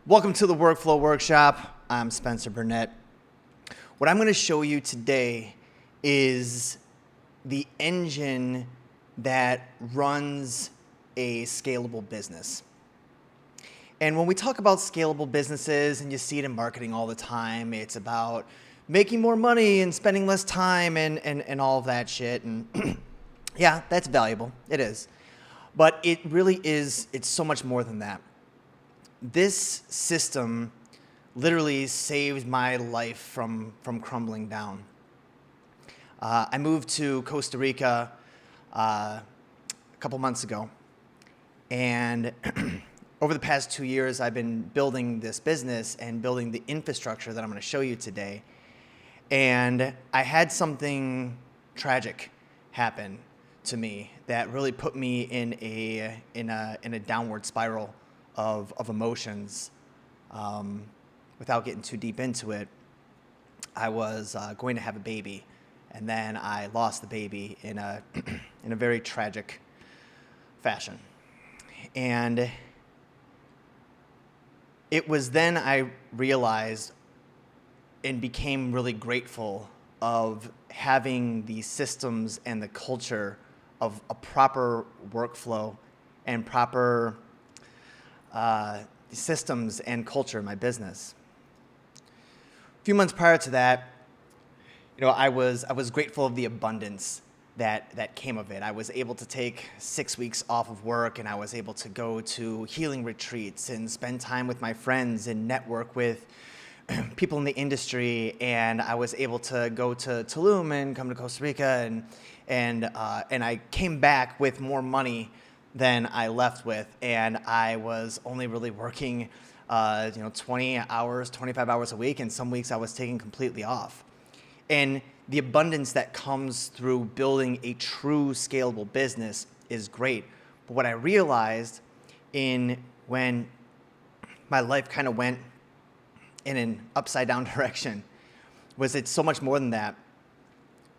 Welcome to the Workflow Workshop. I'm Spencer Burnett. What I'm going to show you today is the engine that runs a scalable business. And when we talk about scalable businesses, and you see it in marketing all the time, it's about making more money and spending less time and all of that shit. And yeah, that's valuable. It is. But it really is, it's so much more than that. This system literally saved my life from crumbling down. I moved to Costa Rica a couple months ago, and over the past 2 years, I've been building this business and building the infrastructure that I'm going to show you today. And I had something tragic happen to me that really put me in a downward spiral of emotions. Without getting too deep into it, I was going to have a baby, and then I lost the baby in a in a very tragic fashion. And it was then I realized and became really grateful of having the systems and the culture of a proper workflow and proper systems and culture in my business. A few months prior to that, I was grateful of the abundance that came of it. I was able to take 6 weeks off of work, and I was able to go to healing retreats and spend time with my friends and network with people in the industry. And I was able to go to Tulum and come to Costa Rica, and I came back with more money than I left with, and I was only really working 20 hours, 25 hours a week, and some weeks I was taking completely off. And the abundance that comes through building a true scalable business is great. But what I realized when my life kind of went in an upside down direction was it's so much more than that.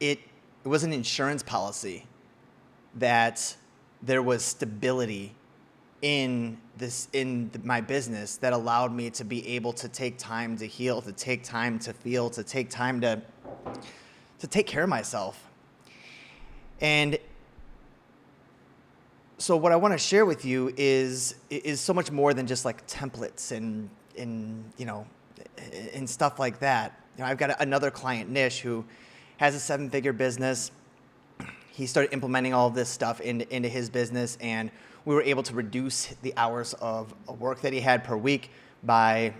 It was an insurance policy that there was stability in my business that allowed me to be able to take time to heal, to take time to feel, to take time to take care of myself. And so what I want to share with you is so much more than just like templates and stuff like that. I've got another client, Nish, who has a 7-figure business. He started implementing all of this stuff into his business, and we were able to reduce the hours of work that he had per week by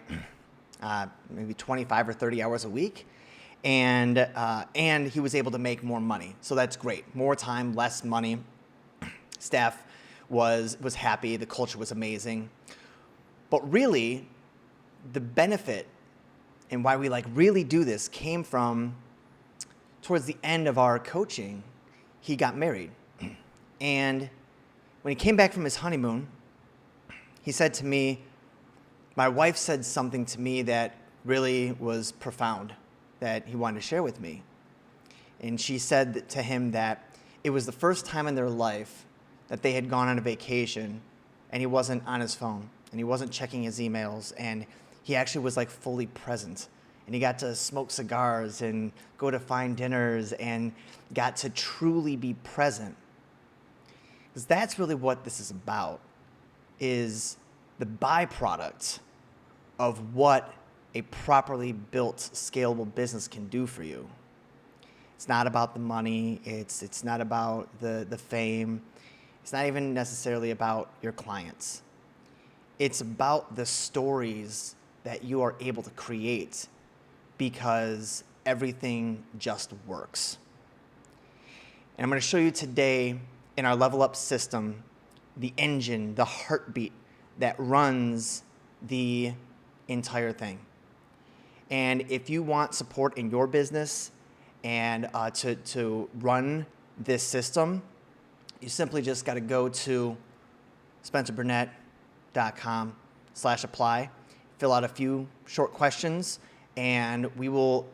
maybe 25 or 30 hours a week. And he was able to make more money. So that's great. More time, less money. Staff was happy. The culture was amazing. But really, the benefit and why we really do this came from towards the end of our coaching. He got married. And when he came back from his honeymoon, he said to me, my wife said something to me that really was profound that he wanted to share with me. And she said to him that it was the first time in their life that they had gone on a vacation and he wasn't on his phone and he wasn't checking his emails, and he actually was fully present. And he got to smoke cigars and go to fine dinners and got to truly be present. Because that's really what this is about, is the byproduct of what a properly built, scalable business can do for you. It's not about the money. It's not about the fame. It's not even necessarily about your clients. It's about the stories that you are able to create because everything just works. And I'm going to show you today in our Level Up system the engine, the heartbeat that runs the entire thing. And if you want support in your business and to run this system, you simply just got to go to spencerburnett.com/apply, fill out a few short questions, and we will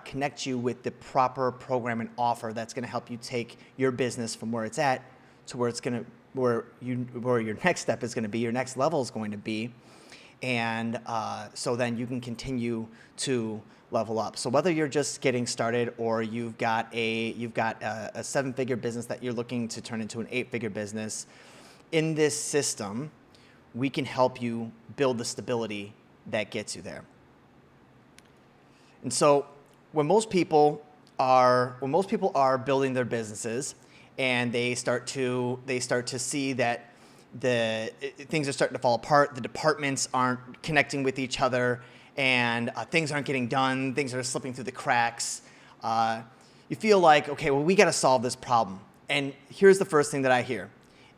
connect you with the proper program and offer that's going to help you take your business from where it's at to where your next step is going to be, your next level is going to be, and so then you can continue to level up. So whether you're just getting started or you've got a 7-figure business that you're looking to turn into an 8-figure business, in this system, we can help you build the stability that gets you there. And so when most people are building their businesses and they start to see that things are starting to fall apart, the departments aren't connecting with each other, and things aren't getting done, things are slipping through the cracks, you feel like, okay, well, we got to solve this problem. And here's the first thing that I hear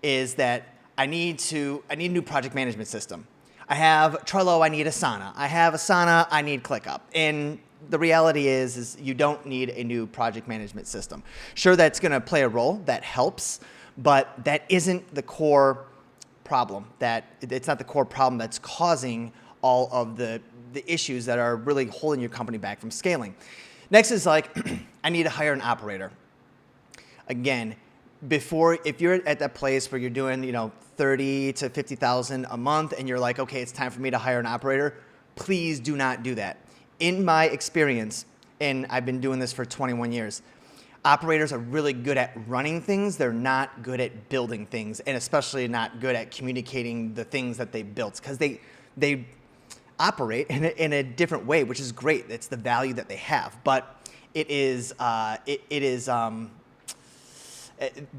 is that I need a new project management system. I have Trello, I need Asana. I have Asana, I need ClickUp. And the reality is you don't need a new project management system. Sure, that's going to play a role, that helps, but that isn't the core problem. It's not the core problem that's causing all of the issues that are really holding your company back from scaling. Next is like, I need to hire an operator. Again, if you're at that place where you're doing, $30,000 to $50,000 a month and you're like, okay, it's time for me to hire an operator, please do not do that. In my experience, and I've been doing this for 21 years, operators are really good at running things. They're not good at building things, and especially not good at communicating the things that they built, because they operate in a different way, which is great. It's the value that they have, but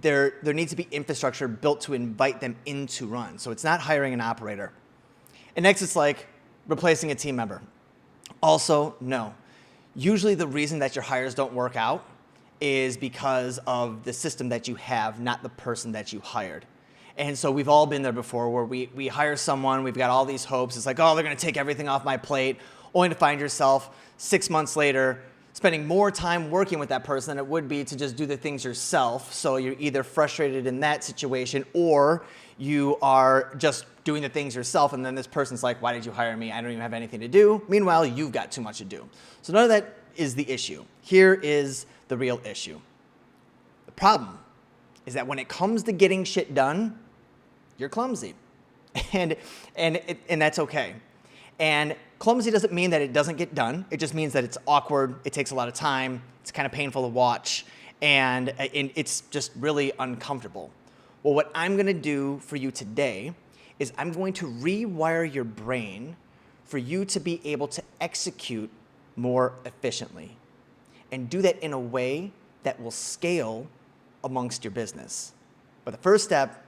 there needs to be infrastructure built to invite them in to run. So it's not hiring an operator. And next, it's like replacing a team member. Also, no. Usually the reason that your hires don't work out is because of the system that you have, not the person that you hired. And so we've all been there before where we hire someone, we've got all these hopes. It's like, oh, they're going to take everything off my plate, only to find yourself 6 months later spending more time working with that person than it would be to just do the things yourself. So you're either frustrated in that situation or you are just doing the things yourself, and then this person's like, why did you hire me? I don't even have anything to do. Meanwhile, you've got too much to do. So none of that is the issue. Here is the real issue. The problem is that when it comes to getting shit done, you're clumsy. And that's okay. And clumsy doesn't mean that it doesn't get done. It just means that it's awkward, it takes a lot of time, it's kind of painful to watch, and it's just really uncomfortable. Well, what I'm going to do for you today is I'm going to rewire your brain for you to be able to execute more efficiently and do that in a way that will scale amongst your business. But the first step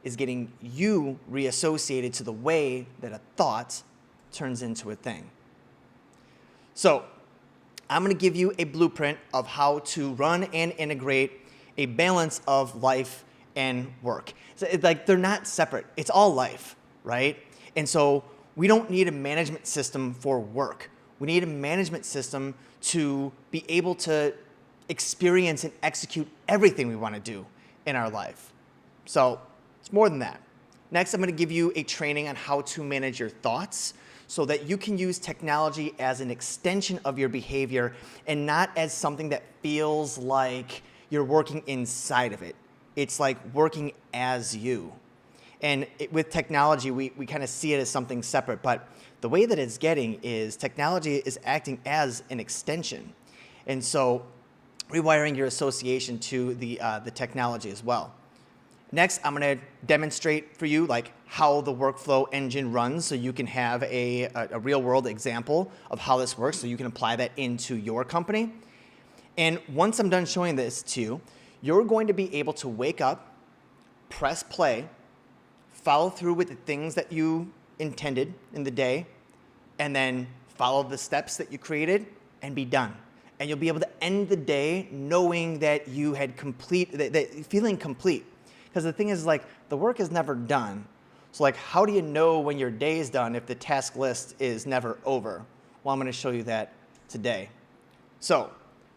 is getting you reassociated to the way that a thought turns into a thing. So I'm going to give you a blueprint of how to run and integrate a balance of life and work. So they're not separate. It's all life, right? And so we don't need a management system for work. We need a management system to be able to experience and execute everything we want to do in our life. So it's more than that. Next, I'm going to give you a training on how to manage your thoughts so that you can use technology as an extension of your behavior and not as something that feels like you're working inside of it. It's like working as you. And with technology, we kind of see it as something separate, but the way that it's getting is technology is acting as an extension. And so rewiring your association to the technology as well. Next, I'm going to demonstrate for you like how the workflow engine runs so you can have a real world example of how this works so you can apply that into your company. And once I'm done showing this to you, you're going to be able to wake up, press play, follow through with the things that you intended in the day, and then follow the steps that you created and be done. And you'll be able to end the day knowing that you had feeling complete. Because the thing is, like, the work is never done. So, like, how do you know when your day is done if the task list is never over? Well, I'm going to show you that today. So,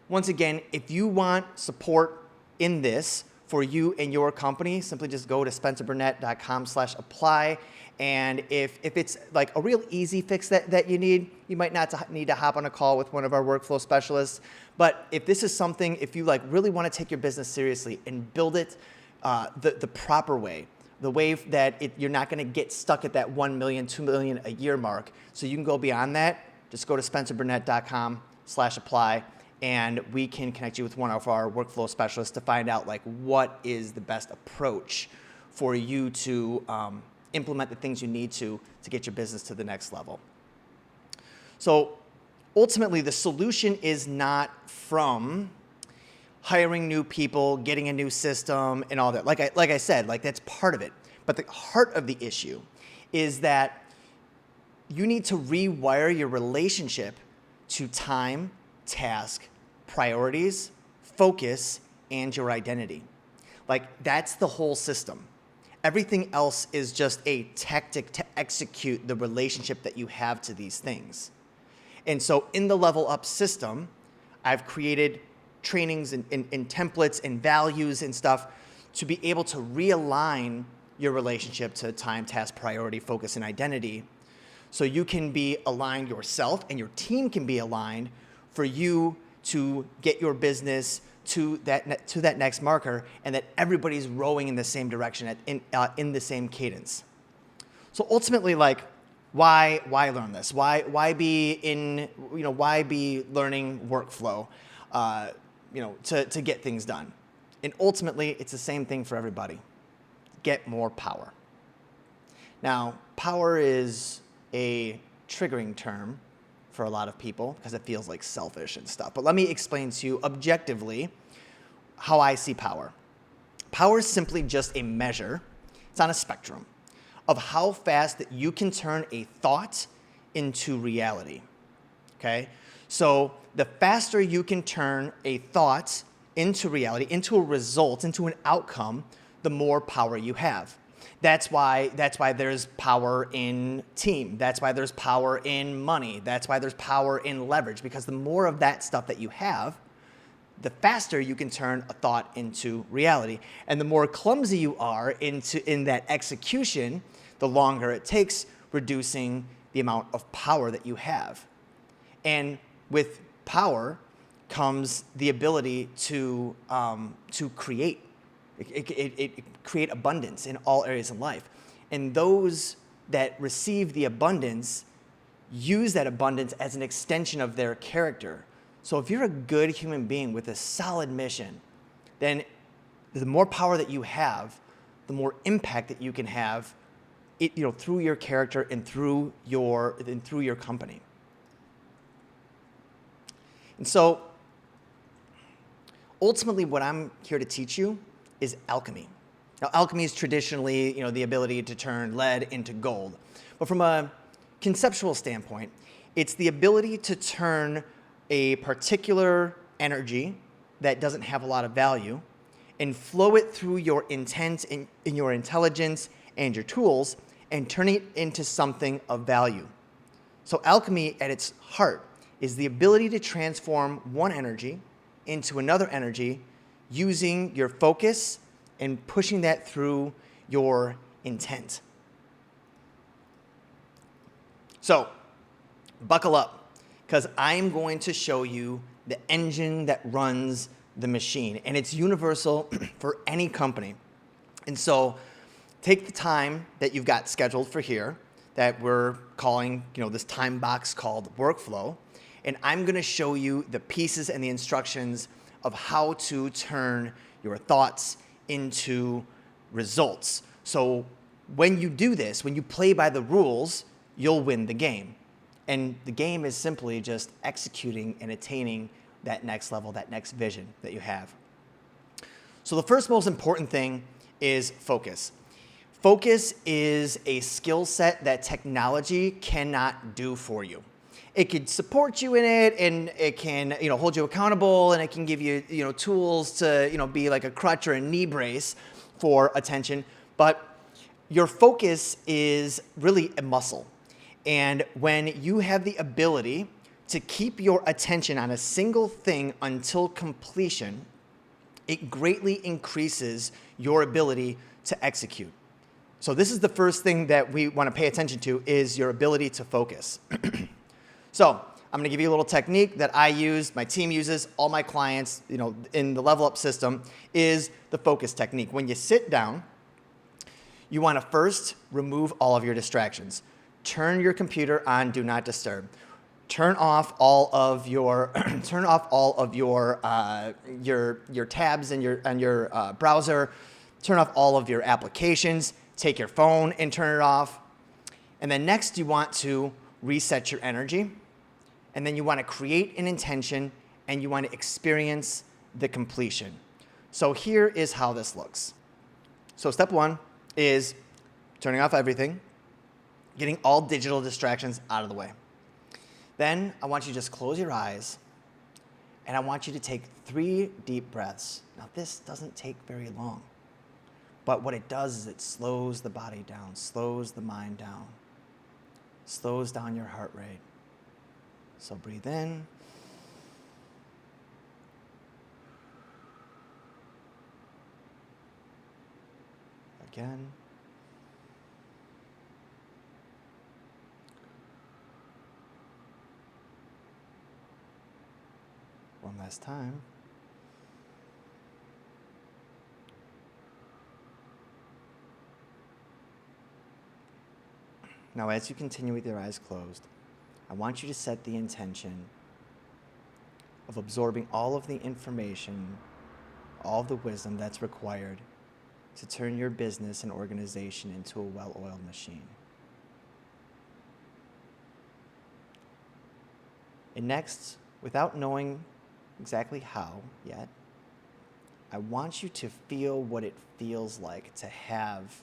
once again, if you want support in this for you and your company, simply just go to spencerburnett.com/apply. And if it's like a real easy fix that you need, you might not need to hop on a call with one of our workflow specialists. But if this is something, if you like really want to take your business seriously and build it the proper way, the way that you're not going to get stuck at that 1 million, 2 million a year mark. So you can go beyond that. Just go to spencerburnett.com/apply, and we can connect you with one of our workflow specialists to find out like what is the best approach for you to implement the things you need to get your business to the next level. So ultimately, the solution is not from hiring new people, getting a new system, and all that. Like I said, like that's part of it. But the heart of the issue is that you need to rewire your relationship to time, task, priorities, focus, and your identity. Like that's the whole system. Everything else is just a tactic to execute the relationship that you have to these things. And so in the Level Up system, I've created trainings and templates and values and stuff to be able to realign your relationship to time, task, priority, focus, and identity, so you can be aligned yourself and your team can be aligned for you to get your business to that next marker, and that everybody's rowing in the same direction in the same cadence. So ultimately, like, why learn this? Why be learning workflow? To get things done. And ultimately, it's the same thing for everybody. Get more power. Now, power is a triggering term for a lot of people because it feels like selfish and stuff. But let me explain to you objectively how I see power. Power is simply just a measure, it's on a spectrum, of how fast that you can turn a thought into reality, okay? So the faster you can turn a thought into reality, into a result, into an outcome, the more power you have. That's why there's power in team. That's why there's power in money. That's why there's power in leverage, because the more of that stuff that you have, the faster you can turn a thought into reality. And the more clumsy you are in that execution, the longer it takes, reducing the amount of power that you have. And with power comes the ability to create. It create abundance in all areas of life. And those that receive the abundance use that abundance as an extension of their character. So if you're a good human being with a solid mission, then the more power that you have, the more impact that you can have, through your character and through your company. And so ultimately what I'm here to teach you is alchemy. Now, alchemy is traditionally, the ability to turn lead into gold. But from a conceptual standpoint, it's the ability to turn a particular energy that doesn't have a lot of value and flow it through your intent and your intelligence and your tools and turn it into something of value. So alchemy at its heart is the ability to transform one energy into another energy using your focus and pushing that through your intent. So buckle up, because I'm going to show you the engine that runs the machine, and it's universal for any company. And so take the time that you've got scheduled for here, that we're calling, this time box called workflow, and I'm gonna show you the pieces and the instructions of how to turn your thoughts into results. So when you do this, when you play by the rules, you'll win the game. And the game is simply just executing and attaining that next level, that next vision that you have. So the first most important thing is focus. Focus is a skill set that technology cannot do for you. It can support you in it, and it can, hold you accountable, and it can give you, tools to, be like a crutch or a knee brace for attention. But your focus is really a muscle. And when you have the ability to keep your attention on a single thing until completion, it greatly increases your ability to execute. So this is the first thing that we want to pay attention to, is your ability to focus. So I'm going to give you a little technique that I use, my team uses, all my clients, in the Level Up system, is the focus technique. When you sit down, You want to first remove all of your distractions. Turn your computer on Do Not Disturb. Turn off all of your your tabs and your browser. Turn off all of your applications. Take your phone and turn it off. And then next, you want to reset your energy. And then you want to create an intention, and you want to experience the completion. So here is how this looks. So step one is turning off everything, getting all digital distractions out of the way. Then I want you to just close your eyes, and I want you to take 3 deep breaths. Now this doesn't take very long, but what it does is it slows the body down, slows the mind down, slows down your heart rate. So breathe in. Again. One last time. Now, as you continue with your eyes closed, I want you to set the intention of absorbing all of the information, all of the wisdom that's required to turn your business and organization into a well-oiled machine. And next, without knowing exactly how yet, I want you to feel what it feels like to have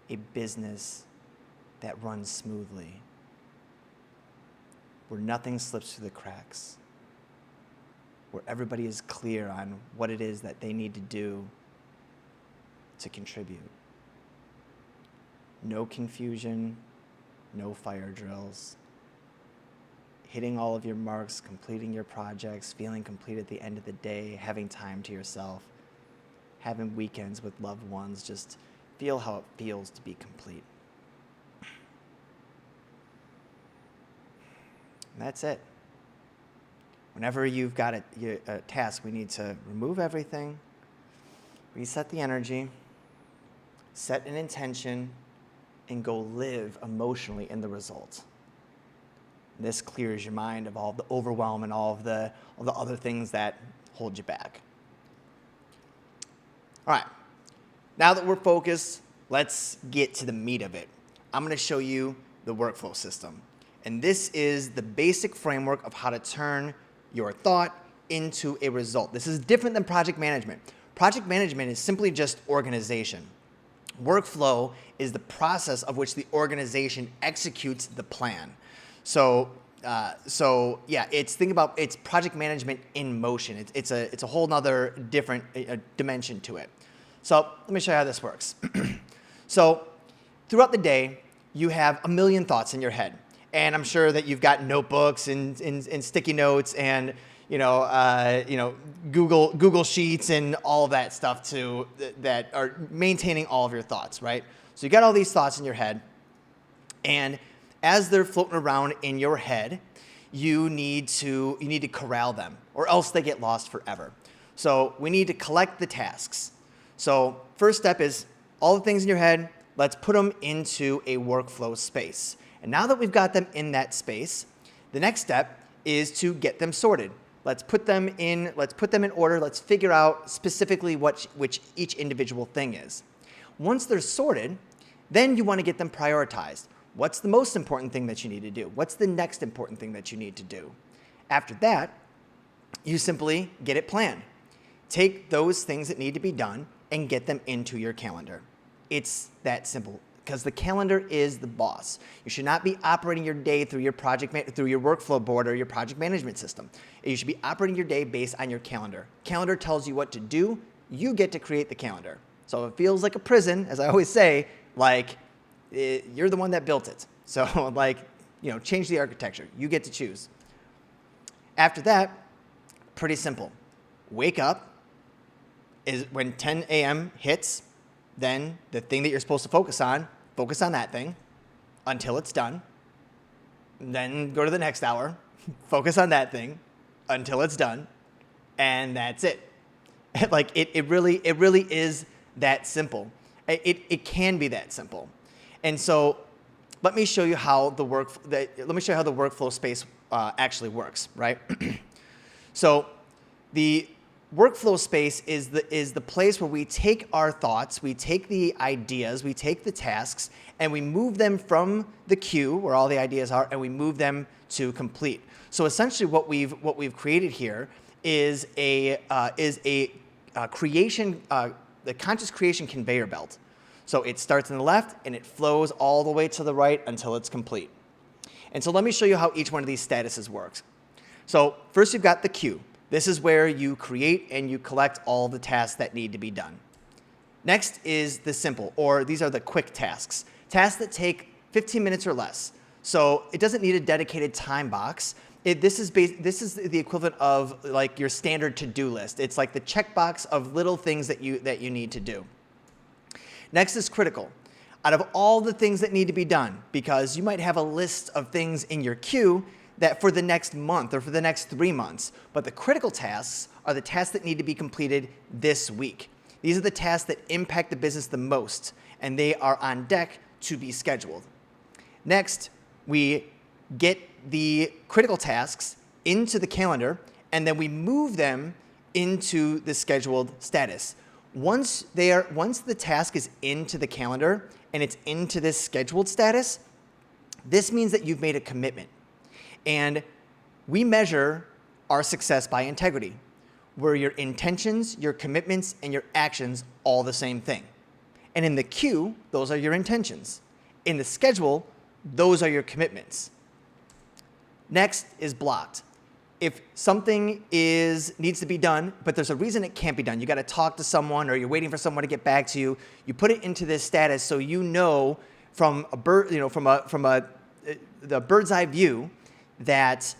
a business that runs smoothly, where nothing slips through the cracks, where everybody is clear on what it is that they need to do to contribute. No confusion, no fire drills. Hitting all of your marks, completing your projects, feeling complete at the end of the day, having time to yourself, having weekends with loved ones, just feel how it feels to be complete. And that's it. Whenever you've got a task, we need to remove everything, reset the energy, set an intention, and go live emotionally in the result. This clears your mind of all the overwhelm and all the other things that hold you back. All right, now that we're focused, let's get to the meat of it. I'm going to show you the workflow system. And this is the basic framework of how to turn your thought into a result. This is different than project management. Project management is simply just organization. Workflow is the process of which the organization executes the plan. So it's project management in motion. It's a whole nother different dimension to it. So let me show you how this works. So throughout the day, you have a million thoughts in your head. And I'm sure that you've got notebooks and sticky notes and Google Sheets and all of that stuff that are maintaining all of your thoughts, right? So you got all these thoughts in your head, and as they're floating around in your head, you need to corral them, or else they get lost forever. So we need to collect the tasks. So first step is all the things in your head, let's put them into a workflow space. And now that we've got them in that space, the next step is to get them sorted. Let's put them in order. Let's figure out specifically which each individual thing is. Once they're sorted, then you want to get them prioritized. What's the most important thing that you need to do? What's the next important thing that you need to do? After that, you simply get it planned. Take those things that need to be done and get them into your calendar. It's that simple, because the calendar is the boss. You should not be operating your day through your through your workflow board or your project management system. You should be operating your day based on your calendar. Calendar tells you what to do. You get to create the calendar. So it feels like a prison, as I always say, you're the one that built it. So change the architecture. You get to choose. After that, pretty simple. Wake up. Is when 10 a.m. hits, then the thing that you're supposed to focus on that thing until it's done. Then go to the next hour, focus on that thing until it's done, and that's it. It really is that simple. It can be that simple. And so let me show you how the workflow space actually works, right? So the workflow space is the place where we take our thoughts, we take the ideas, we take the tasks, and we move them from the queue where all the ideas are, and we move them to complete. So essentially, what we've created here is a creation, the conscious creation conveyor belt. So it starts on the left and it flows all the way to the right until it's complete. And so let me show you how each one of these statuses works. So first you've got the queue. This is where you create and you collect all the tasks that need to be done. Next is the simple, or these are the quick tasks. Tasks that take 15 minutes or less. So it doesn't need a dedicated time box. This is the equivalent of like your standard to-do list. It's like the checkbox of little things that you need to do. Next is critical. Out of all the things that need to be done, because you might have a list of things in your queue that for the next month or for the next 3 months, but the critical tasks are the tasks that need to be completed this week. These are the tasks that impact the business the most, and they are on deck to be scheduled. Next, we get the critical tasks into the calendar, and then we move them into the scheduled status. Once the task is into the calendar and it's into this scheduled status, this means that you've made a commitment. And we measure our success by integrity, where your intentions, your commitments, and your actions all the same thing. And in the queue, those are your intentions. In the schedule, those are your commitments. Next is blocked. If something needs to be done, but there's a reason it can't be done, you got to talk to someone or you're waiting for someone to get back to you, you put it into this status so you know from the bird's eye view that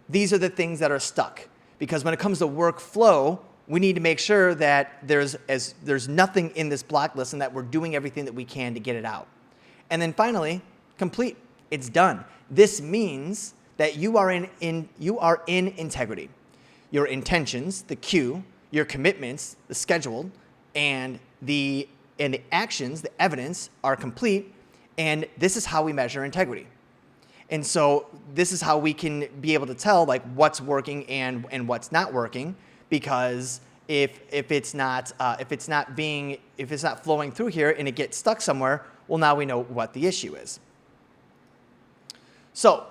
these are the things that are stuck. Because when it comes to workflow, we need to make sure that there's nothing in this block list and that we're doing everything that we can to get it out. And then finally, complete. It's done. This means that you are in integrity. Your intentions, the queue, your commitments, the schedule, and the actions, the evidence are complete, and this is how we measure integrity. And so this is how we can be able to tell like what's working and what's not working, because if it's not flowing through here and it gets stuck somewhere, well, now we know what the issue is. So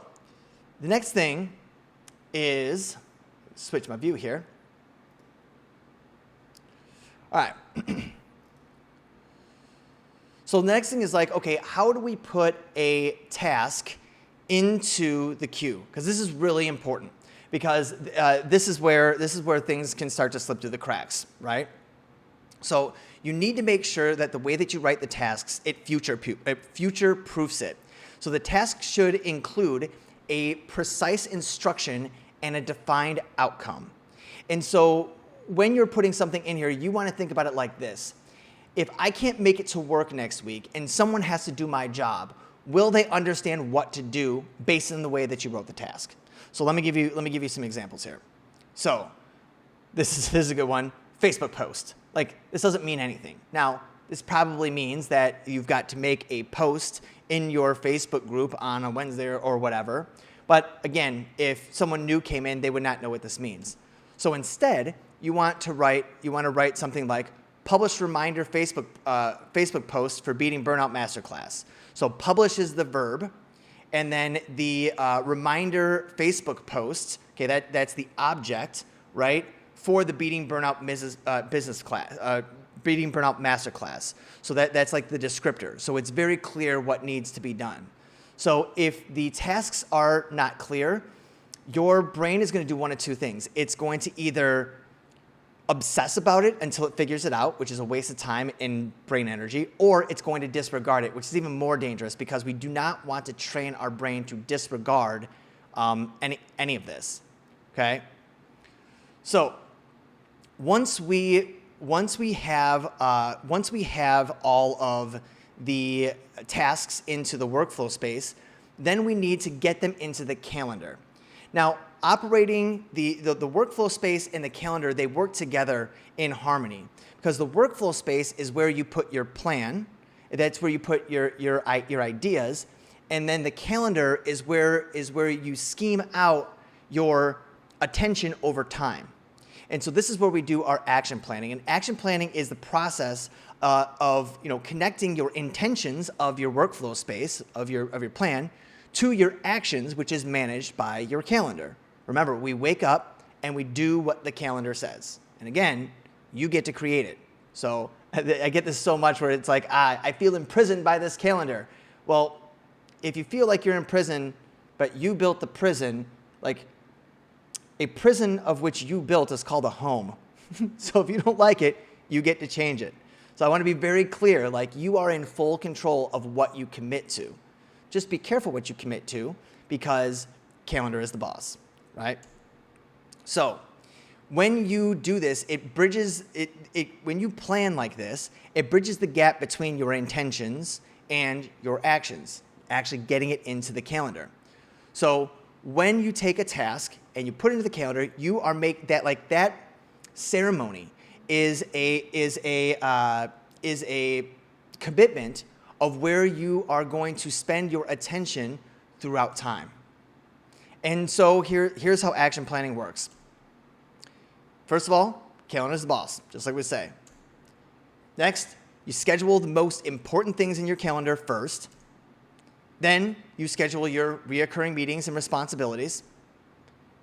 the next thing is, switch my view here. All right. So the next thing is like, okay, how do we put a task into the queue? Because this is really important, because this is where things can start to slip through the cracks, right? So you need to make sure that the way that you write the tasks, it future-proofs it. So the task should include a precise instruction and a defined outcome. And so when you're putting something in here, you want to think about it like this. If I can't make it to work next week and someone has to do my job, will they understand what to do based on the way that you wrote the task? So let me give you some examples here. So this is a good one. Facebook post. Like, this doesn't mean anything. Now, this probably means that you've got to make a post in your Facebook group on a Wednesday or whatever. But again, if someone new came in, they would not know what this means. So instead, you want to write something like publish reminder Facebook post for Beating Burnout Masterclass. So publish is the verb, and then the reminder Facebook post, okay, that's the object, right, for the Beating Burnout business class, Beating Burnout Masterclass. So that's like the descriptor. So it's very clear what needs to be done. So if the tasks are not clear, your brain is going to do one of two things. It's going to either obsess about it until it figures it out, which is a waste of time and brain energy, or it's going to disregard it, which is even more dangerous, because we do not want to train our brain to disregard any of this. Okay? So once we have all of the tasks into the workflow space, then we need to get them into the calendar. Now, operating the workflow space and the calendar, they work together in harmony, because the workflow space is where you put your plan, that's where you put your ideas, and then the calendar is where you scheme out your attention over time. And so this is where we do our action planning. And action planning is the process of connecting your intentions of your workflow space, of your plan, to your actions, which is managed by your calendar. Remember, we wake up and we do what the calendar says. And again, you get to create it. So I get this so much where it's like, I feel imprisoned by this calendar. Well, if you feel like you're in prison, but you built the prison, like a prison of which you built is called a home. So if you don't like it, you get to change it. So I want to be very clear, like you are in full control of what you commit to. Just be careful what you commit to, because calendar is the boss, right? So when you do this, it bridges when you plan like this, it bridges the gap between your intentions and your actions, actually getting it into the calendar. So when you take a task and you put it into the calendar, you are that ceremony is a commitment of where you are going to spend your attention throughout time. And so here's how action planning works. First of all, calendar is the boss, just like we say. Next, you schedule the most important things in your calendar first. Then you schedule your reoccurring meetings and responsibilities.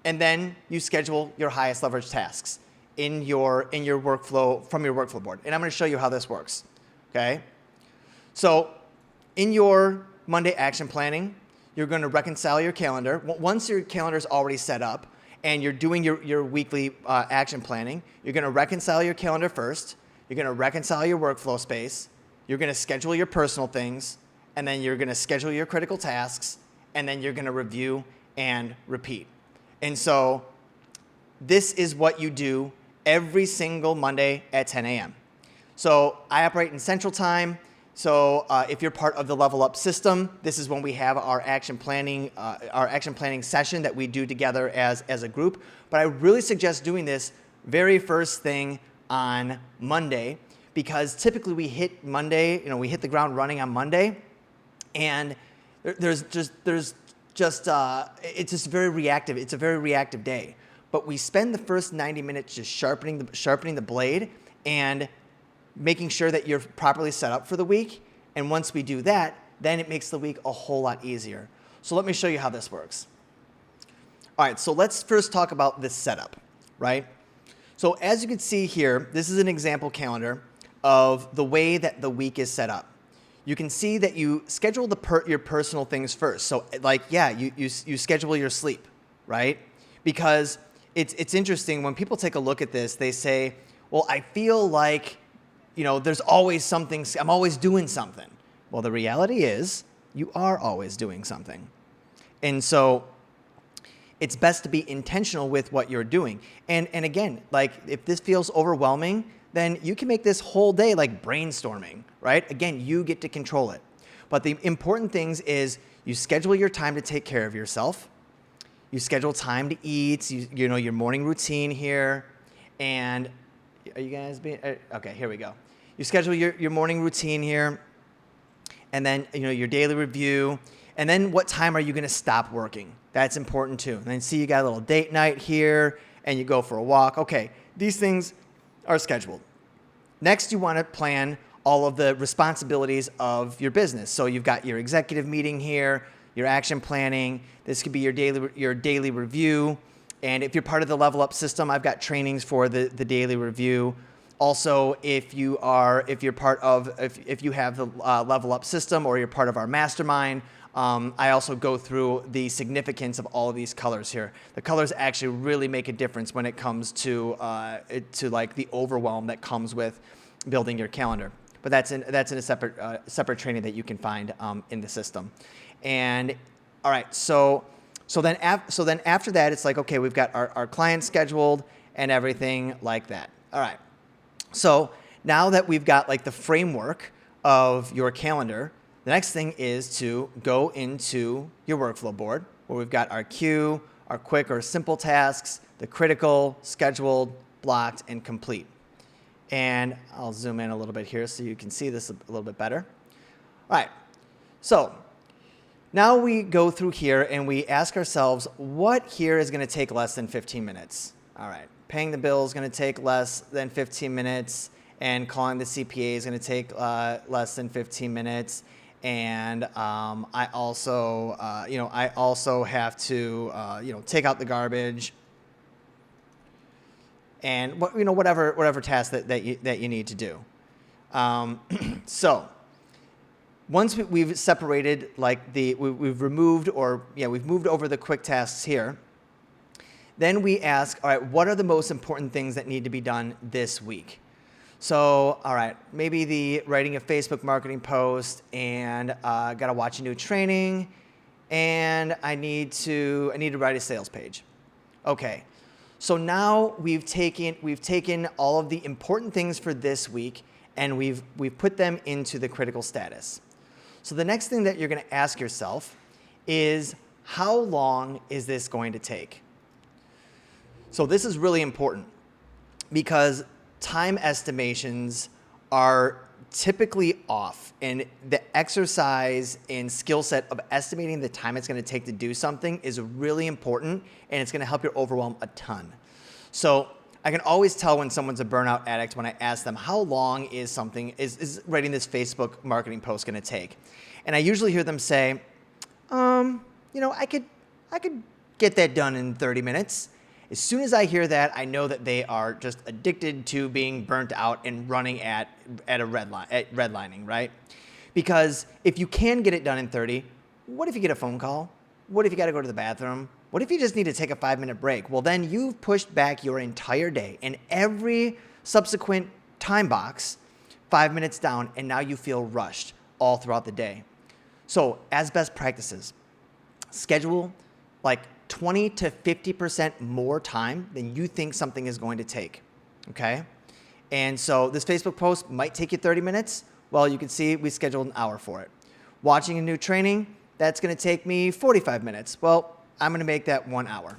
And then you schedule your highest leverage tasks in your workflow, from your workflow board. And I'm going to show you how this works. Okay? So in your Monday action planning, you're going to reconcile your calendar. Once your calendar is already set up and you're doing your weekly action planning, you're going to reconcile your calendar first. You're going to reconcile your workflow space. You're going to schedule your personal things. And then you're going to schedule your critical tasks. And then you're going to review and repeat. And so this is what you do every single Monday at 10 a.m. So I operate in Central Time. So if you're part of the Level Up system, this is when we have our action planning session that we do together as a group. But I really suggest doing this very first thing on Monday, because typically we hit Monday, we hit the ground running on Monday, and it's just very reactive. It's a very reactive day. But we spend the first 90 minutes just sharpening the blade and making sure that you're properly set up for the week. And once we do that, then it makes the week a whole lot easier. So let me show you how this works. All right, so let's first talk about this setup, right? So as you can see here, this is an example calendar of the way that the week is set up. You can see that you schedule your personal things first. So you schedule your sleep, right? Because it's interesting, when people take a look at this, they say, well, I feel like there's always something, I'm always doing something. Well, the reality is you are always doing something. And so it's best to be intentional with what you're doing. And again, like if this feels overwhelming, then you can make this whole day like brainstorming, right? Again, you get to control it. But the important things is you schedule your time to take care of yourself. You schedule time to eat, your morning routine here. And are you guys being, okay, here we go. You schedule your morning routine here, and then your daily review, and then what time are you going to stop working? That's important too. And then see you got a little date night here, and you go for a walk. Okay, these things are scheduled. Next, you want to plan all of the responsibilities of your business. So you've got your executive meeting here, your action planning. This could be your daily review. And if you're part of the Level Up system, I've got trainings for the daily review. Also, if you have the Level Up system or you're part of our mastermind, I also go through the significance of all of these colors here. The colors actually really make a difference when it comes to like the overwhelm that comes with building your calendar. But that's in a separate training that you can find in the system. And all right, so then after that, it's like, okay, we've got our clients scheduled and everything like that. All right. So now that we've got like the framework of your calendar, the next thing is to go into your workflow board where we've got our queue, our quick or simple tasks, the critical, scheduled, blocked, and complete. And I'll zoom in a little bit here so you can see this a little bit better. All right, so now we go through here and we ask ourselves, what here is going to take less than 15 minutes? All right, paying the bill is going to take less than 15 minutes, and calling the CPA is going to take less than 15 minutes. And I also have to, take out the garbage, and whatever task that you need to do. So once we've separated, we've moved over the quick tasks here. Then we ask, all right, what are the most important things that need to be done this week? So, all right, maybe the writing a Facebook marketing post, and got to watch a new training, and I need to write a sales page. Okay, so now we've taken all of the important things for this week, and we've put them into the critical status. So the next thing that you're going to ask yourself is, how long is this going to take? So this is really important, because time estimations are typically off, and the exercise and skill set of estimating the time it's going to take to do something is really important, and it's going to help you overwhelm a ton. So I can always tell when someone's a burnout addict when I ask them, how long is writing this Facebook marketing post going to take? And I usually hear them say, I could get that done in 30 minutes. As soon as I hear that, I know that they are just addicted to being burnt out and running at redlining, right? Because if you can get it done in 30, what if you get a phone call? What if you got to go to the bathroom? What if you just need to take a 5-minute break? Well, then you've pushed back your entire day and every subsequent time box 5 minutes down, and now you feel rushed all throughout the day. So as best practices, schedule 20 to 50% more time than you think something is going to take, okay? And so this Facebook post might take you 30 minutes. Well, you can see we scheduled an hour for it. Watching a new training, that's going to take me 45 minutes. Well, I'm going to make that 1 hour.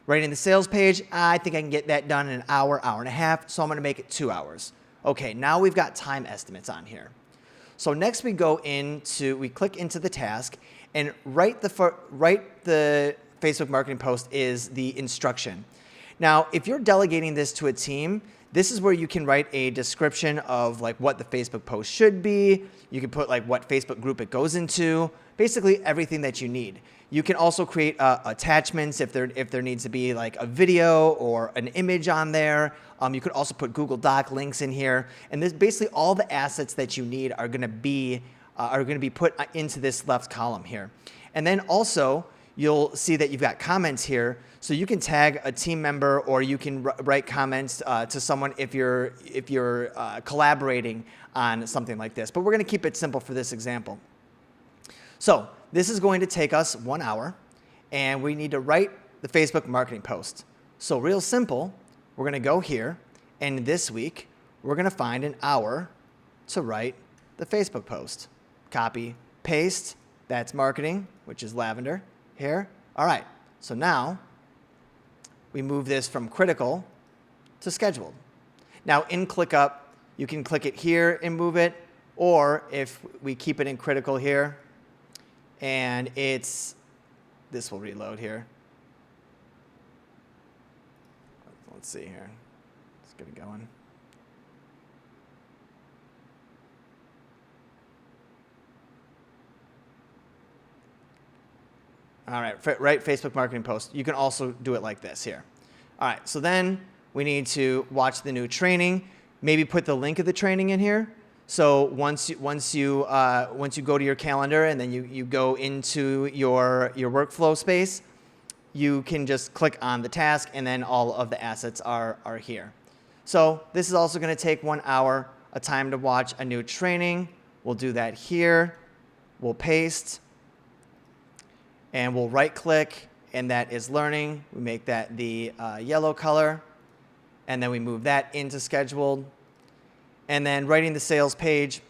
Writing the sales page, I think I can get that done in an hour, hour and a half, so I'm going to make it 2 hours. Okay, now we've got time estimates on here. So next we click into the task, and write the Facebook marketing post is the instruction. Now, if you're delegating this to a team, this is where you can write a description of what the Facebook post should be. You can put what Facebook group it goes into, basically everything that you need. You can also create attachments if there needs to be a video or an image on there. You could also put Google Doc links in here, and this basically all the assets that you need are going to be put into this left column here. And then also you'll see that you've got comments here, so you can tag a team member, or you can write comments to someone if you're collaborating on something like this. But we're going to keep it simple for this example. So this is going to take us 1 hour, and we need to write the Facebook marketing post. So real simple, we're going to go here, and this week we're going to find an hour to write the Facebook post. Copy, paste, that's marketing, which is lavender here. All right, so now we move this from critical to scheduled. Now in ClickUp, you can click it here and move it, or if we keep it in critical here, and this will reload here. Let's see here, let's get it going. All right, write Facebook marketing post. You can also do it like this here. All right, so then we need to watch the new training. Maybe put the link of the training in here. So once you go to your calendar and then you go into your workflow space, you can just click on the task, and then all of the assets are here. So this is also going to take 1 hour, a time to watch a new training. We'll do that here. We'll paste. And we'll right click, and that is learning. We make that the yellow color, and then we move that into scheduled. And then writing the sales page,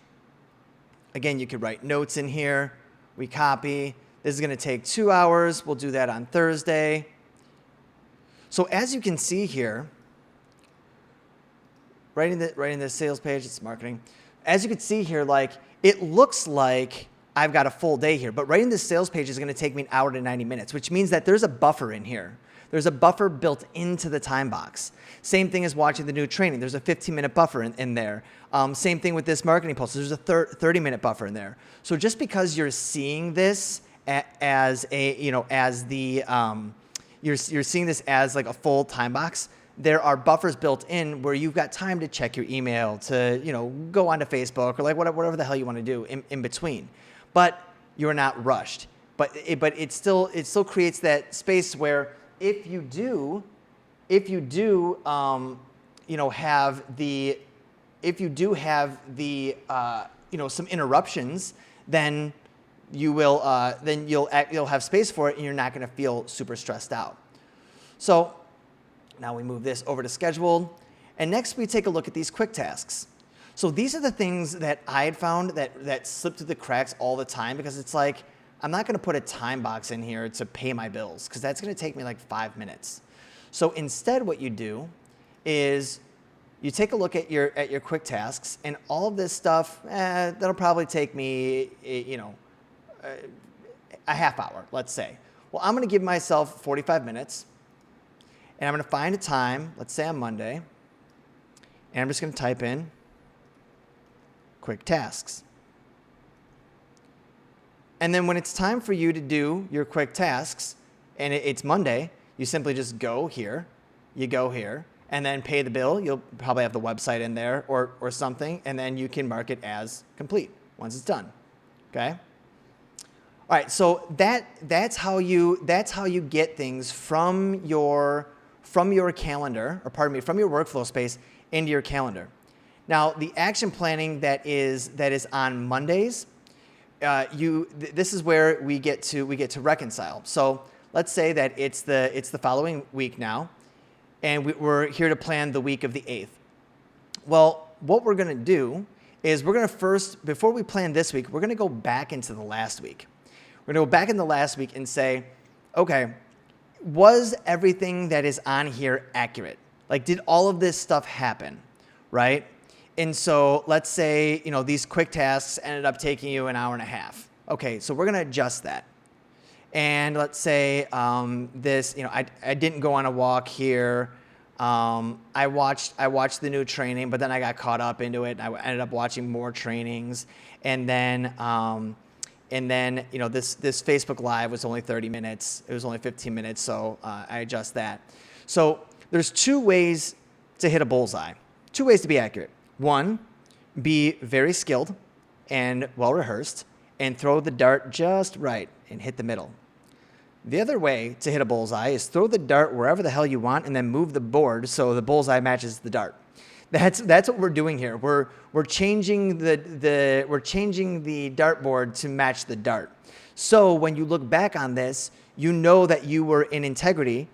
again, you could write notes in here. We copy, This is going to take 2 hours. We'll do that on Thursday. So as you can see here, right in the sales page, it's marketing. As you can see here, like it looks like I've got a full day here, but right in this sales page is going to take me an hour to 90 minutes, which means that there's a buffer in here. There's a buffer built into the time box. Same thing as watching the new training. There's a 15-minute buffer in there. Same thing with this marketing post. There's a 30-minute buffer in there. So just because you're seeing this as you're seeing this as like a full time box, there are buffers built in where you've got time to check your email, to go onto Facebook or like whatever the hell you want to do in between. But you're not rushed. But it still creates that space where if you do have some interruptions, then you'll have space for it, and you're not going to feel super stressed out. So now we move this over to scheduled, and next we take a look at these quick tasks. So these are the things that I had found that slip through the cracks all the time, because it's like, I'm not going to put a time box in here to pay my bills, because that's going to take me like 5 minutes. So instead what you do is you take a look at your quick tasks, and all of this stuff, that'll probably take me, a half hour, let's say. Well, I'm going to give myself 45 minutes, and I'm going to find a time, let's say on Monday, and I'm just going to type in quick tasks. And then when it's time for you to do your quick tasks, and it's Monday, you simply just go here, and then pay the bill. You'll probably have the website in there or something, and then you can mark it as complete once it's done. Okay? All right, so that's how you get things from your calendar, from your workflow space into your calendar. Now, the action planning that is on Mondays, this is where we get to reconcile. So let's say that it's the following week now, and we're here to plan the week of the 8th. Well, what we're going to do is we're going to first, before we plan this week, we're going to go back into the last week. We're going to go back in the last week and say, okay, was everything that is on here accurate? Like, did all of this stuff happen, right? And so let's say, these quick tasks ended up taking you an hour and a half. Okay, so we're going to adjust that. And let's say I didn't go on a walk here. I watched the new training, but then I got caught up into it. I ended up watching more trainings. And then this Facebook Live was only 30 minutes. It was only 15 minutes, so I adjust that. So there's 2 ways to hit a bullseye, 2 ways to be accurate. 1, be very skilled and well-rehearsed and throw the dart just right and hit the middle. The other way to hit a bullseye is throw the dart wherever the hell you want and then move the board so the bullseye matches the dart. That's what we're doing here. We're changing the dartboard to match the dart. So when you look back on this, you know that you were in integrity.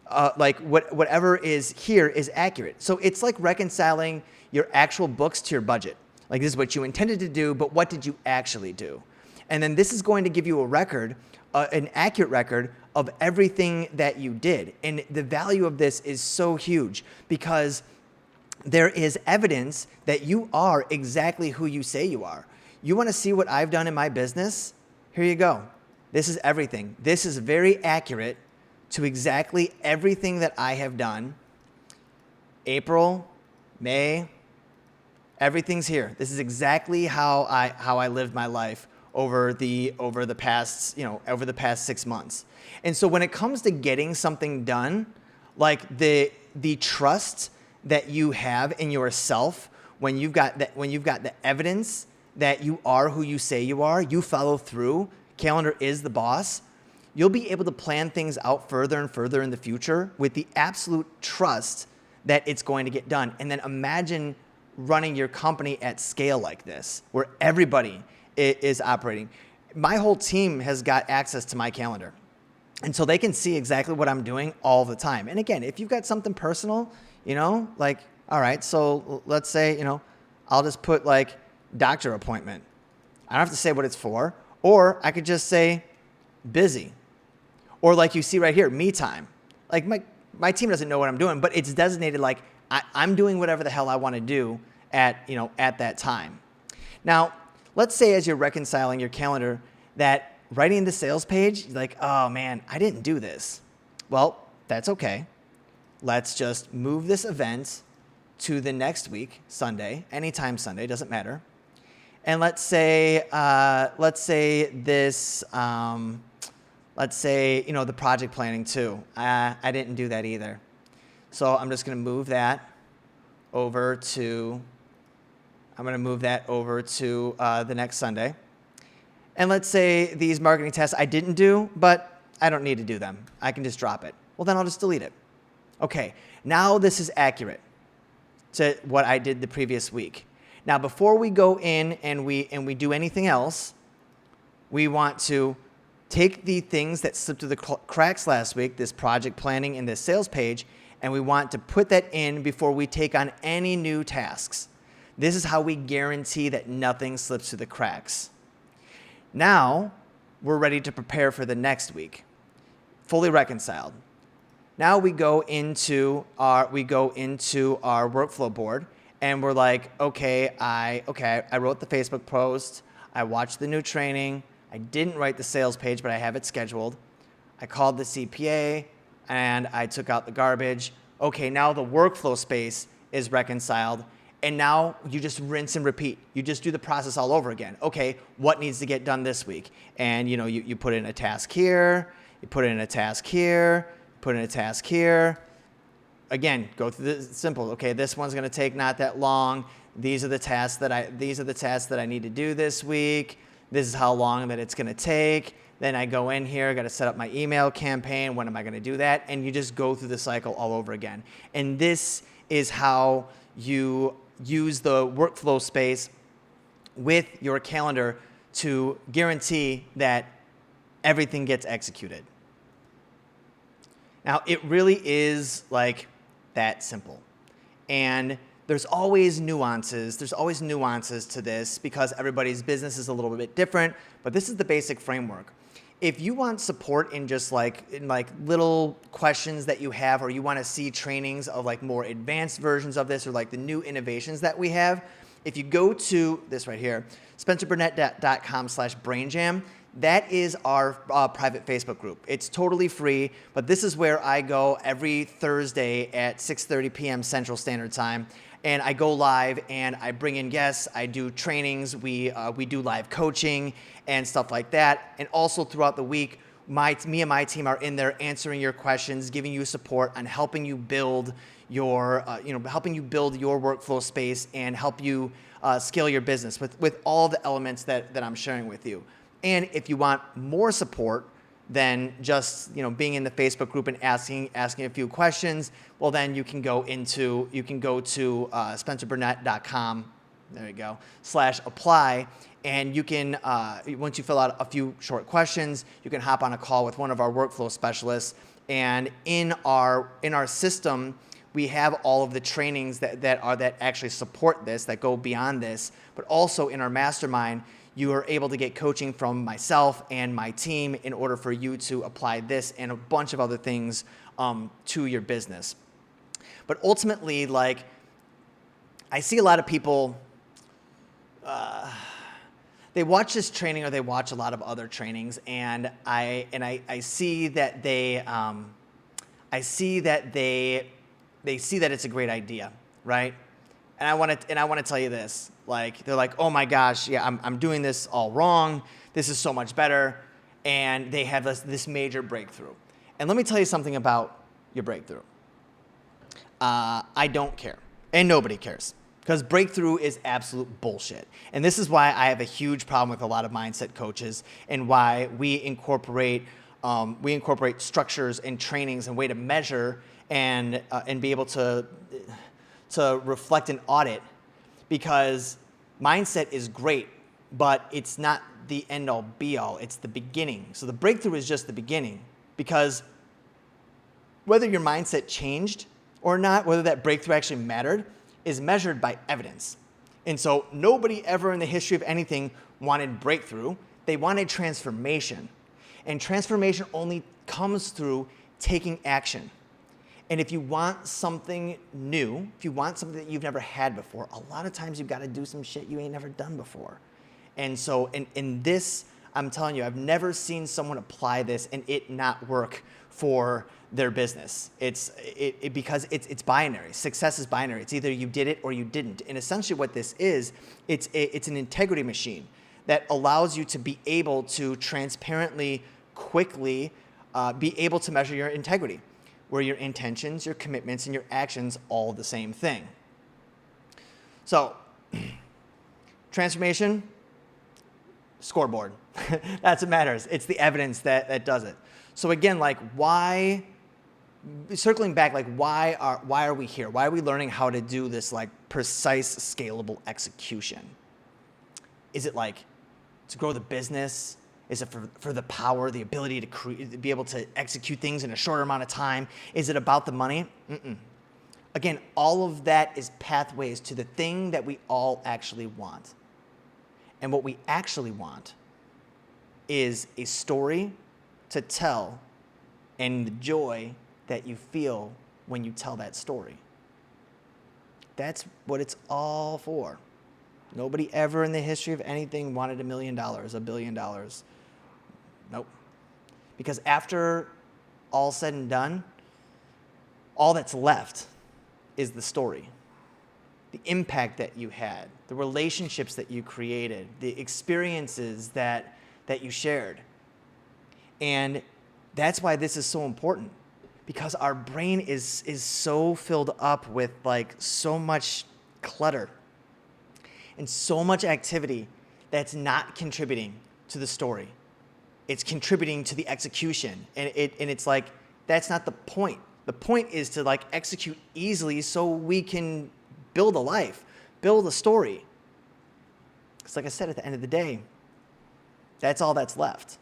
Whatever is here is accurate. So it's like reconciling your actual books to your budget. Like, this is what you intended to do, but what did you actually do? And then this is going to give you a record, an accurate record of everything that you did. And the value of this is so huge because there is evidence that you are exactly who you say you are. You want to see what I've done in my business? Here you go. This is everything. This is very accurate to exactly everything that I have done. April, May, everything's here. This is exactly how I lived my life over the past 6 months. And so when it comes to getting something done, like the trust that you have in yourself, when you've got the evidence that you are who you say you are, you follow through, calendar is the boss, you'll be able to plan things out further and further in the future with the absolute trust that it's going to get done. And then imagine running your company at scale like this, where everybody is operating. My whole team has got access to my calendar. And so they can see exactly what I'm doing all the time. And again, if you've got something personal, like, all right, so let's say, I'll just put like doctor appointment. I don't have to say what it's for. Or I could just say busy. Or like you see right here, me time. Like my team doesn't know what I'm doing, but it's designated like I'm doing whatever the hell I want to do at that time. Now, let's say as you're reconciling your calendar that writing the sales page, you're like, oh man, I didn't do this. Well, that's okay. Let's just move this event to the next week, Sunday, anytime Sunday, doesn't matter. And let's say this, let's say, the project planning too. I didn't do that either. So I'm just going to move that over to the next Sunday. And let's say these marketing tests I didn't do, but I don't need to do them. I can just drop it. Well, then I'll just delete it. Okay, now this is accurate to what I did the previous week. Now, before we go in and we do anything else, we want to take the things that slipped through the cracks last week, this project planning and this sales page, and we want to put that in before we take on any new tasks. This is how we guarantee that nothing slips through the cracks. Now, we're ready to prepare for the next week, fully reconciled. Now we go into our workflow board, and we're like, okay, I wrote the Facebook post, I watched the new training, I didn't write the sales page, but I have it scheduled. I called the CPA, and I took out the garbage. Okay, now the workflow space is reconciled, and now you just rinse and repeat. You just do the process all over again. Okay, what needs to get done this week? And you put in a task here, you put in a task here, put in a task here. Again, go through the simple. Okay, this one's going to take not that long. These are the tasks that I need to do this week. This is how long that it's going to take. Then I go in here, got to set up my email campaign. When am I going to do that? And you just go through the cycle all over again. And this is how you use the workflow space with your calendar to guarantee that everything gets executed. Now, it really is like that simple. And there's always nuances. There's always nuances to this because everybody's business is a little bit different, but this is the basic framework. If you want support in just like little questions that you have, or you want to see trainings of like more advanced versions of this, or like the new innovations that we have, if you go to this right here, spencerburnett.com/brainjam, that is our private Facebook group. It's totally free, but this is where I go every Thursday at 6:30 p.m. Central Standard Time, and I go live and I bring in guests. I do trainings. We do live coaching and stuff like that. And also throughout the week, me and my team are in there answering your questions, giving you support on helping you build your workflow space and help you scale your business with all the elements that I'm sharing with you. And if you want more support than just being in the Facebook group and asking a few questions, well then you can go to spencerburnett.com. There you go /apply, and you can once you fill out a few short questions, you can hop on a call with one of our workflow specialists. And in our system, we have all of the trainings that actually support this, that go beyond this, but also in our mastermind, you are able to get coaching from myself and my team in order for you to apply this and a bunch of other things to your business. But ultimately, like, I see a lot of people, they watch this training or they watch a lot of other trainings, and I see that they see that it's a great idea, right? And I want to tell you this. Like, they're like, oh my gosh, yeah, I'm doing this all wrong. This is so much better. And they have this major breakthrough. And let me tell you something about your breakthrough. I don't care. And nobody cares. Because breakthrough is absolute bullshit. And this is why I have a huge problem with a lot of mindset coaches, and why we incorporate structures and trainings and way to measure and be able to reflect and audit. Because mindset is great, but it's not the end-all be-all. It's the beginning. So the breakthrough is just the beginning, because whether your mindset changed or not, whether that breakthrough actually mattered, is measured by evidence. And so nobody ever in the history of anything wanted breakthrough. They wanted transformation. And transformation only comes through taking action. And if you want something new, if you want something that you've never had before, a lot of times you've got to do some shit you ain't never done before. And so in this, I'm telling you, I've never seen someone apply this and it not work for their business. Because it's binary. Success is binary. It's either you did it or you didn't. And essentially what this is, it's an integrity machine that allows you to be able to transparently, quickly be able to measure your integrity, where your intentions, your commitments, and your actions all the same thing. So, transformation, scoreboard. That's what matters. It's the evidence that does it. So again, like why, circling back, like why are we here? Why are we learning how to do this like precise, scalable execution? Is it like to grow the business? Is it for the power, the ability to be able to execute things in a shorter amount of time? Is it about the money? Again, all of that is pathways to the thing that we all actually want. And what we actually want is a story to tell and the joy that you feel when you tell that story. That's what it's all for. Nobody ever in the history of anything wanted $1 million, $1 billion. Nope. Because after all said and done, all that's left is the story. The impact that you had, the relationships that you created, the experiences that you shared. And that's why this is so important, because our brain is so filled up with like so much clutter and so much activity that's not contributing to the story. It's contributing to the execution. And it's like, that's not the point. The point is to like execute easily so we can build a life, build a story. Because like I said, at the end of the day, that's all that's left.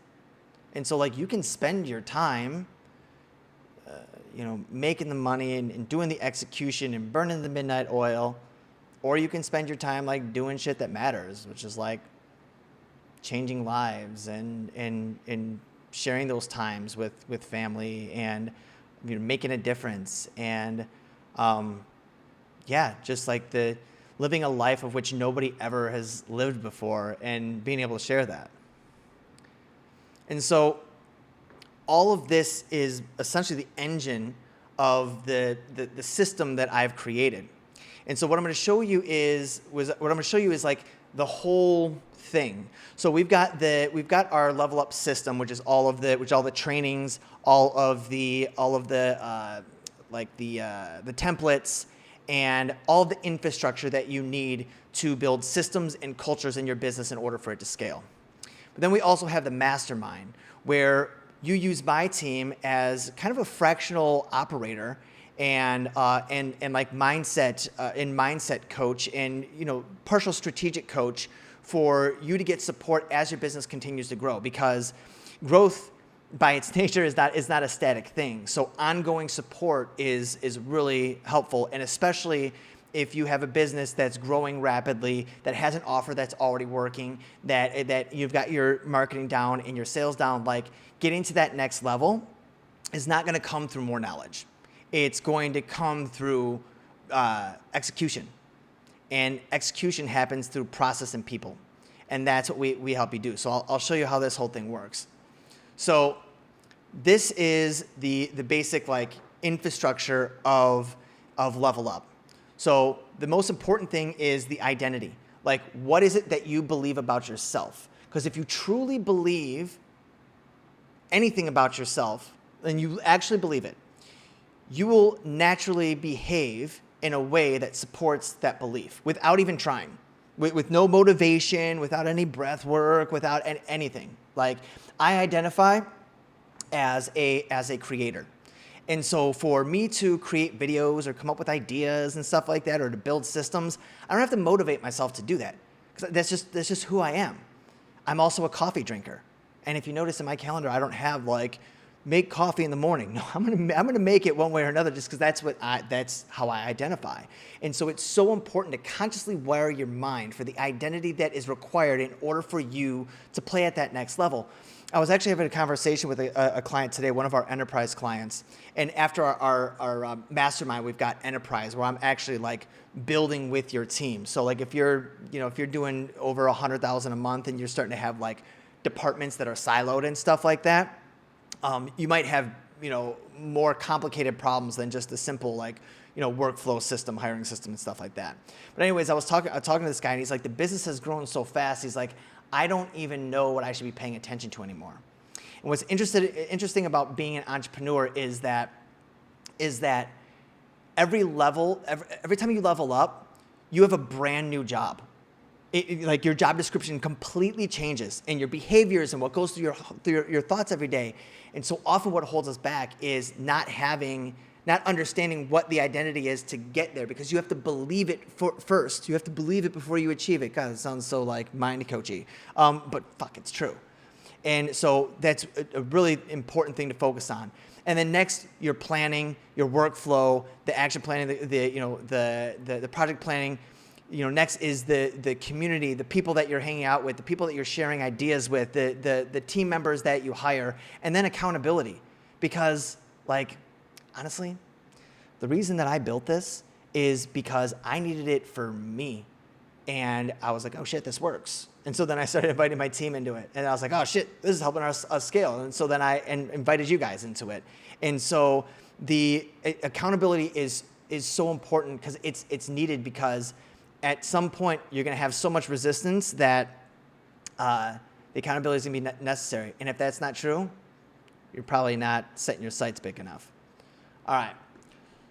And so like you can spend your time, making the money and doing the execution and burning the midnight oil, or you can spend your time like doing shit that matters, which is like changing lives and sharing those times with family and making a difference and just like the living a life of which nobody ever has lived before and being able to share that. And so all of this is essentially the engine of the system that I've created. And so what I'm going to show you is like the whole thing. So we've got our level up system, which is all the trainings, all of the templates, and all the infrastructure that you need to build systems and cultures in your business in order for it to scale. But then we also have the mastermind, where you use my team as kind of a fractional operator and like mindset coach and partial strategic coach for you to get support as your business continues to grow, because growth by its nature is not a static thing. So ongoing support is really helpful, and especially if you have a business that's growing rapidly, that has an offer that's already working, that you've got your marketing down and your sales down, like getting to that next level is not going to come through more knowledge. It's going to come through execution. And execution happens through process and people. And that's what we help you do. So I'll show you how this whole thing works. So this is the basic like infrastructure of Level Up. So the most important thing is the identity. Like, what is it that you believe about yourself? Because if you truly believe anything about yourself, and you actually believe it, you will naturally behave in a way that supports that belief without even trying, with no motivation, without any breath work, without anything. Like, I identify as a creator. And so for me to create videos or come up with ideas and stuff like that, or to build systems, I don't have to motivate myself to do that, because that's just who I am. I'm also a coffee drinker. And if you notice in my calendar, I don't have like make coffee in the morning. No, I'm gonna make it one way or another, just because that's how I identify. And so it's so important to consciously wire your mind for the identity that is required in order for you to play at that next level. I was actually having a conversation with a client today, one of our enterprise clients. And after our mastermind, we've got enterprise where I'm actually like building with your team. So like if you're doing over 100,000 a month and you're starting to have like departments that are siloed and stuff like that, you might have, more complicated problems than just a simple like, workflow system, hiring system and stuff like that. But anyways, I was talking to this guy and he's like, the business has grown so fast. He's like, I don't even know what I should be paying attention to anymore. And what's interesting about being an entrepreneur is that every time you level up, you have a brand new job. Like your job description completely changes, and your behaviors and what goes through your thoughts every day. And so often what holds us back is not understanding what the identity is to get there, because you have to believe it first. You have to believe it before you achieve it. God, it sounds so like mind coachy, but fuck, it's true. And so that's a really important thing to focus on. And then next, your planning, your workflow, the action planning, the project planning. Next is the community, the people that you're hanging out with, the people that you're sharing ideas with, the team members that you hire, and then accountability. Because, like, honestly, the reason that I built this is because I needed it for me. And I was like, oh shit, this works. And so then I started inviting my team into it. And I was like, oh shit, this is helping us scale. And so then I invited you guys into it. And so the accountability is so important because it's needed, because at some point you're going to have so much resistance that the accountability is going to be necessary. And if that's not true, you're probably not setting your sights big enough. All right.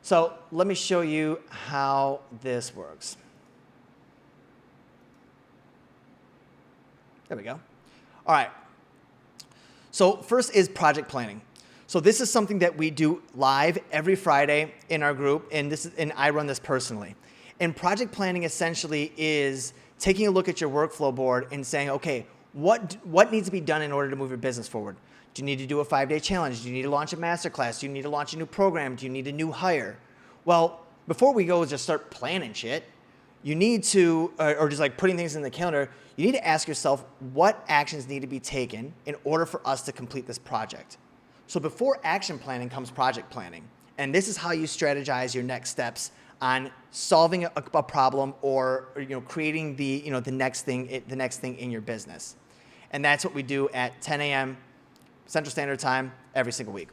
So let me show you how this works. There we go. All right. So first is project planning. So this is something that we do live every Friday in our group, and I run this personally. And project planning essentially is taking a look at your workflow board and saying, okay, what needs to be done in order to move your business forward? Do you need to do a 5-day challenge? Do you need to launch a masterclass? Do you need to launch a new program? Do you need a new hire? Well, before we go just start planning shit, you need to, or just like putting things in the calendar, you need to ask yourself what actions need to be taken in order for us to complete this project. So before action planning comes project planning. And this is how you strategize your next steps on solving a problem or creating the next thing in your business. And that's what we do at 10 a.m. Central Standard Time every single week.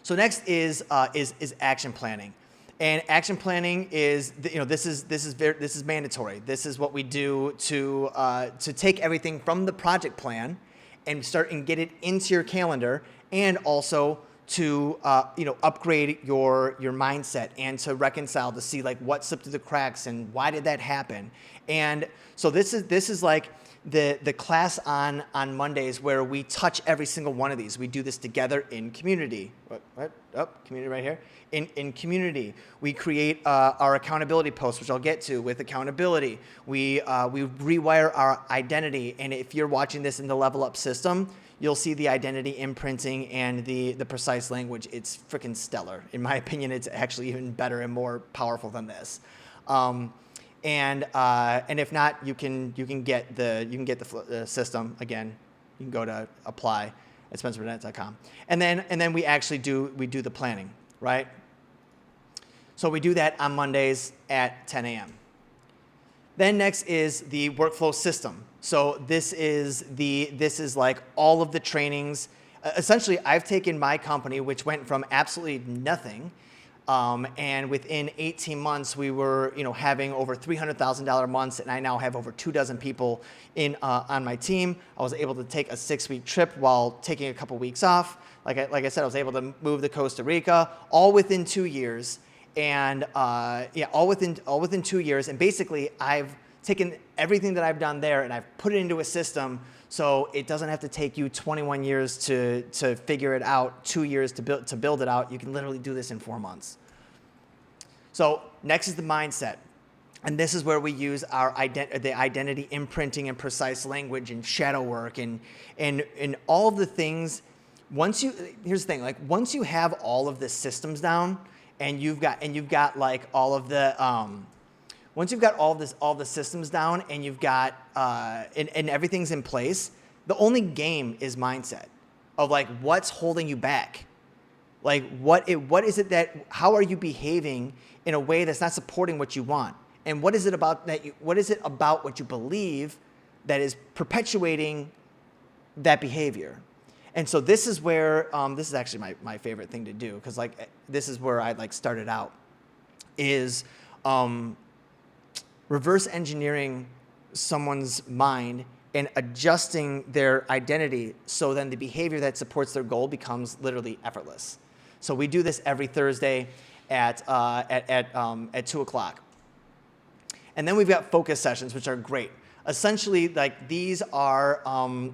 So next is action planning. And action planning is, this is mandatory. This is what we do to take everything from the project plan and start and get it into your calendar, and also to upgrade your mindset and to reconcile, to see like what slipped through the cracks and why did that happen. And so this is like the class on Mondays where we touch every single one of these. We do this together in community. What? Oh, community right here. In community, we create our accountability posts, which I'll get to with accountability. We rewire our identity, and if you're watching this in the Level Up system, you'll see the identity imprinting and the precise language. It's freaking stellar. In my opinion, it's actually even better and more powerful than this. And if not, you can get the system again. You can go to apply at spencerburnett.com. And then we actually do the planning, right? So we do that on Mondays at 10 a.m. Then next is the workflow system. So this is like all of the trainings. Essentially, I've taken my company, which went from absolutely nothing, and within 18 months, we were having over $300,000 months, and I now have over 24 people on my team. I was able to take a 6-week trip while taking a couple weeks off. Like I said, I was able to move to Costa Rica, all within 2 years. And all within 2 years. And basically, I've taken everything that I've done there and I've put it into a system, so it doesn't have to take you 21 years to figure it out, 2 years to build it out. You can literally do this in 4 months. So next is the mindset. And this is where we use our the identity imprinting and precise language and shadow work and all of the things. Here's the thing, like once you have all of the systems down, and you've got like all of the once you've got all the systems down and you've got and everything's in place, The only game is mindset of like what's holding you back. Like what is it that, how are you behaving in a way that's not supporting what you want? And what is it about what you believe that is perpetuating that behavior? And so this is where, this is actually my favorite thing to do, because like this is where I like started out, is reverse engineering someone's mind and adjusting their identity so then the behavior that supports their goal becomes literally effortless. So we do this every Thursday at 2 o'clock. And then we've got focus sessions, which are great. Essentially, like these are,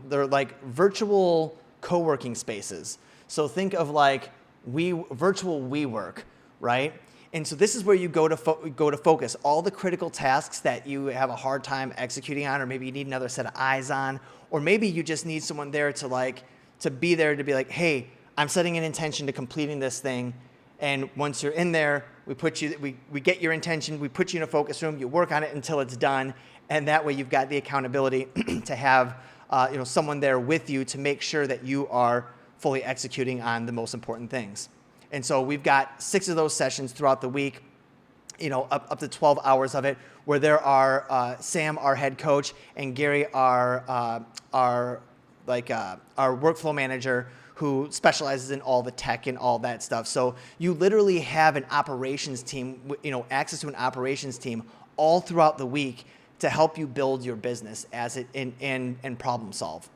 they're like virtual co-working spaces. So think of like virtual WeWork, right? And so this is where you go to focus all the critical tasks that you have a hard time executing on, or maybe you need another set of eyes on, or maybe you just need someone there to be there to be like, hey, I'm setting an intention to completing this thing. And once you're in there, we get your intention, we put you in a focus room, you work on it until it's done, and that way you've got the accountability to have someone there with you to make sure that you are fully executing on the most important things. And so we've got 6 of those sessions throughout the week, up to 12 hours of it, where there are Sam, our head coach, and Gary, our workflow manager, who specializes in all the tech and all that stuff. So you literally have an operations team, access to an operations team all throughout the week to help you build your business and problem solve.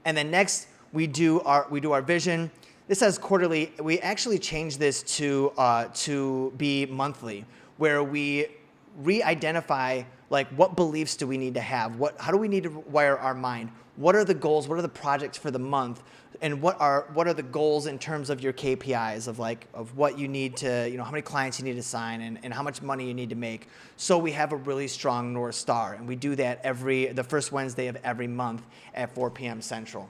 And then next we do our vision. This has quarterly. We actually changed this to be monthly, where we re-identify like what beliefs do we need to have, how do we need to wire our mind, what are the goals, what are the projects for the month, and what are the goals in terms of your KPIs of what you need to, how many clients you need to sign and how much money you need to make. So we have a really strong North Star, and we do that the first Wednesday of every month at 4 p.m. Central.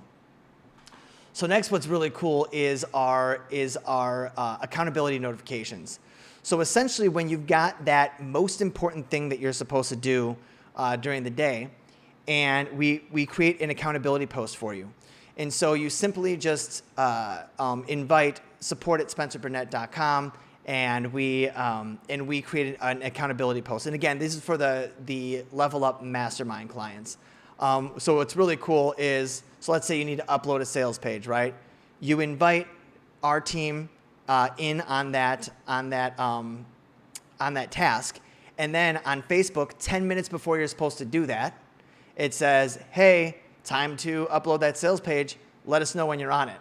So next, what's really cool is our accountability notifications. So essentially, when you've got that most important thing that you're supposed to do during the day, and we create an accountability post for you. And so you simply just invite support@spencerburnett.com, and we created an accountability post. And again, this is for the Level Up Mastermind clients. So what's really cool is, so let's say you need to upload a sales page, right? You invite our team in on that task, and then on Facebook, 10 minutes before you're supposed to do that, it says, hey, time to upload that sales page. Let us know when you're on it.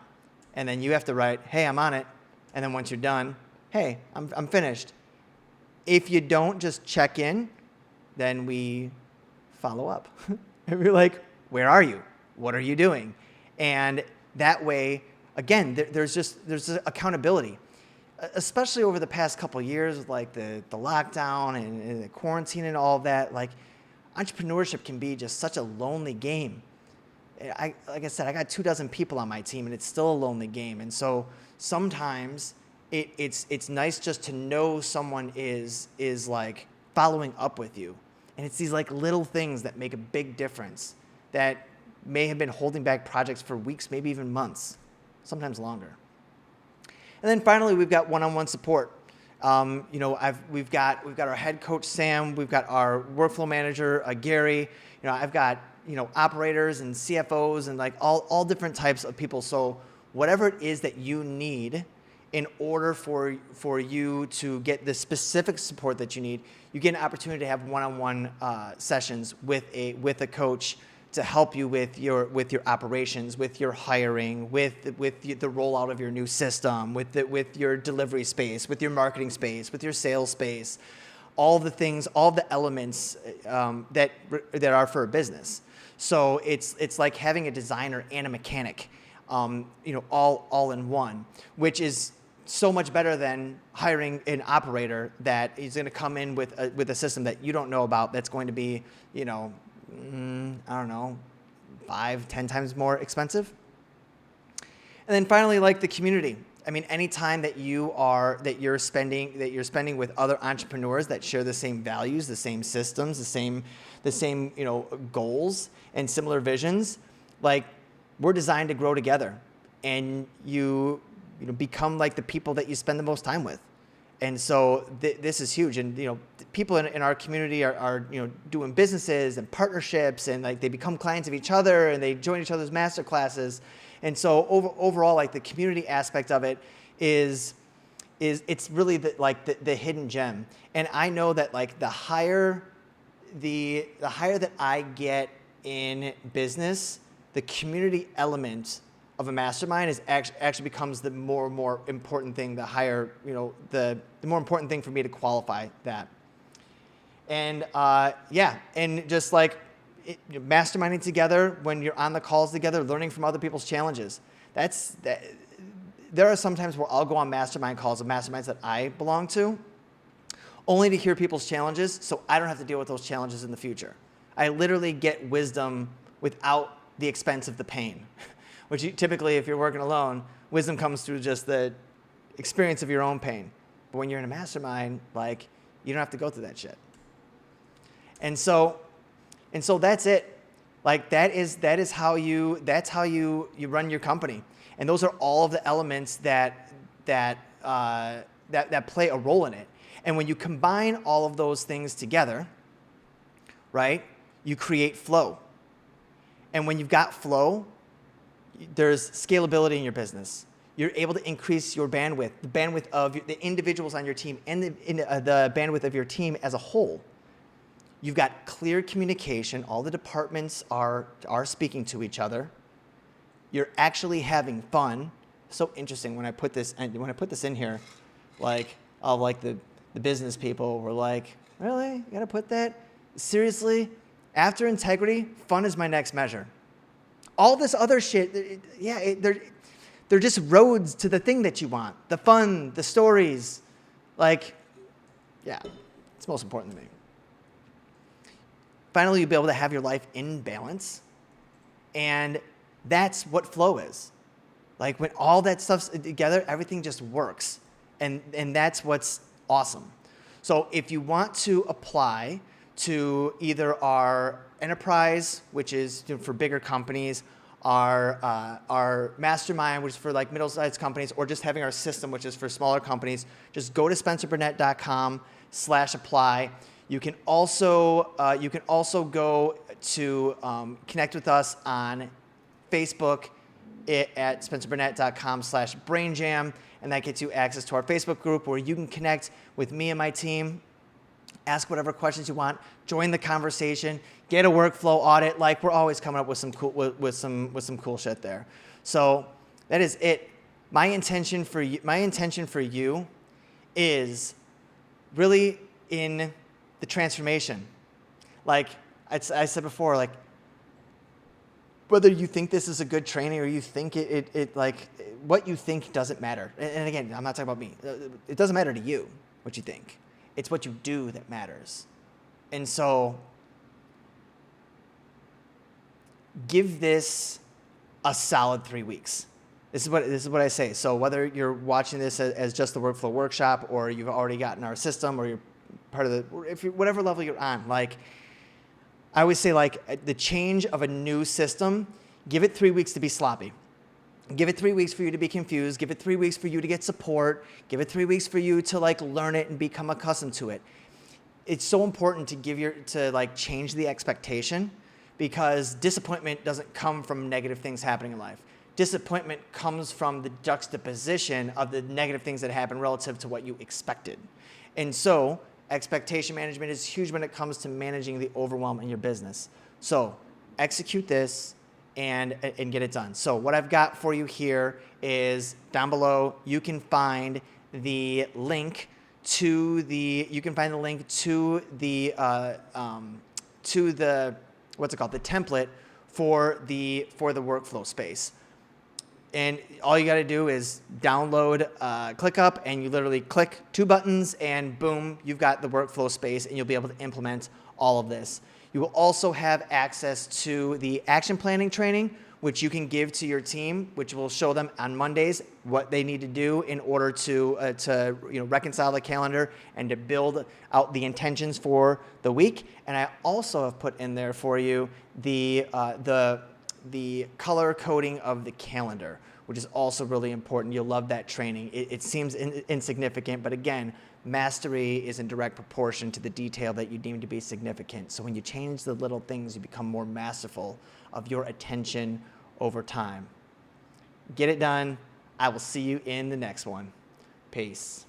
And then you have to write, hey, I'm on it. And then once you're done, hey, I'm finished. If you don't just check in, then we follow up. And we're like, where are you? What are you doing? And that way, again, there's accountability, especially over the past couple of years with like the lockdown and the quarantine and all of that. Like, entrepreneurship can be just such a lonely game. Like I said, I got 24 people on my team, and it's still a lonely game. And so sometimes it's nice just to know someone is like following up with you. And it's these like little things that make a big difference that may have been holding back projects for weeks, maybe even months, sometimes longer. And then finally, we've got one-on-one support. We've got our head coach Sam, we've got our workflow manager Gary. I've got operators and CFOs and like all different types of people. So whatever it is that you need in order for you to get the specific support that you need, you get an opportunity to have one-on-one sessions with a coach to help you with your operations, with your hiring, with the rollout of your new system, with your delivery space, with your marketing space, with your sales space, all the things, all the elements that are for a business. So it's like having a designer and a mechanic, all in one, which is so much better than hiring an operator that is going to come in with a system that you don't know about, that's going to be, I don't know, 5-10 times more expensive. And then finally, like the community. I mean, anytime that you're spending with other entrepreneurs that share the same values, the same systems, the same goals and similar visions, like we're designed to grow together, and you become like the people that you spend the most time with. And so this is huge. And people in our community are doing businesses and partnerships, and like they become clients of each other, and they join each other's master classes. And so overall, like the community aspect of it is it's really the hidden gem. And I know that like the higher that I get in business, the community element of a mastermind is actually becomes the more and more important thing, the higher, the more important thing for me to qualify that. And and just like masterminding together when you're on the calls together, learning from other people's challenges. There are some times where I'll go on mastermind calls of masterminds that I belong to, only to hear people's challenges so I don't have to deal with those challenges in the future. I literally get wisdom without the expense of the pain. Which typically, if you're working alone, wisdom comes through just the experience of your own pain. But when you're in a mastermind, like, you don't have to go through that shit. And so that's it. Like that's how you run your company. And those are all of the elements that play a role in it. And when you combine all of those things together, right, you create flow. And when you've got flow, there's scalability in your business. You're able to increase your bandwidth, the bandwidth of the individuals on your team, and the bandwidth of your team as a whole. You've got clear communication. All the departments are speaking to each other. You're actually having fun. So interesting when I put this in here, like all like the business people were like, really? You gotta put that? Seriously? After integrity, fun is my next measure. All this other shit, they're just roads to the thing that you want. The fun, the stories. Like, yeah, it's most important to me. Finally, you'll be able to have your life in balance. And that's what flow is. Like when all that stuff's together, everything just works. And that's what's awesome. So if you want to apply to either our enterprise, which is for bigger companies, our mastermind, which is for like middle-sized companies, or just having our system, which is for smaller companies, just go to spencerburnett.com/apply. You can also go to connect with us on Facebook at spencerburnett.com/brainjam, and that gets you access to our Facebook group where you can connect with me and my team. Ask whatever questions you want. Join the conversation. Get a workflow audit. Like we're always coming up with some cool some cool shit there. So that is it. My intention for you is really in the transformation. Like I said before, like whether you think this is a good training or you think it like what you think doesn't matter. And again, I'm not talking about me. It doesn't matter to you what you think. It's what you do that matters. And so give this a solid 3 weeks. This is what I say. So whether you're watching this as just the workflow workshop, or you've already gotten our system, or you're part of whatever level you're on, like I always say, like the change of a new system, give it 3 weeks to be sloppy. Give it 3 weeks for you to be confused. Give it 3 weeks for you to get support. Give it 3 weeks for you to like learn it and become accustomed to it. It's so important to change the expectation, because disappointment doesn't come from negative things happening in life. Disappointment comes from the juxtaposition of the negative things that happen relative to what you expected. And so expectation management is huge when it comes to managing the overwhelm in your business. So execute this and get it done. So what I've got for you here is down below, you can find the link to the what's it called? The template for the workflow space. And all you got to do is download ClickUp, and you literally click 2 buttons, and boom, you've got the workflow space, and you'll be able to implement all of this. You will also have access to the action planning training, which you can give to your team, which will show them on Mondays what they need to do in order to reconcile the calendar and to build out the intentions for the week. And I also have put in there for you the the color coding of the calendar, which is also really important. You'll love that training. It seems insignificant, but again, mastery is in direct proportion to the detail that you deem to be significant. So when you change the little things, you become more masterful of your attention over time. Get it done. I will see you in the next one. Peace.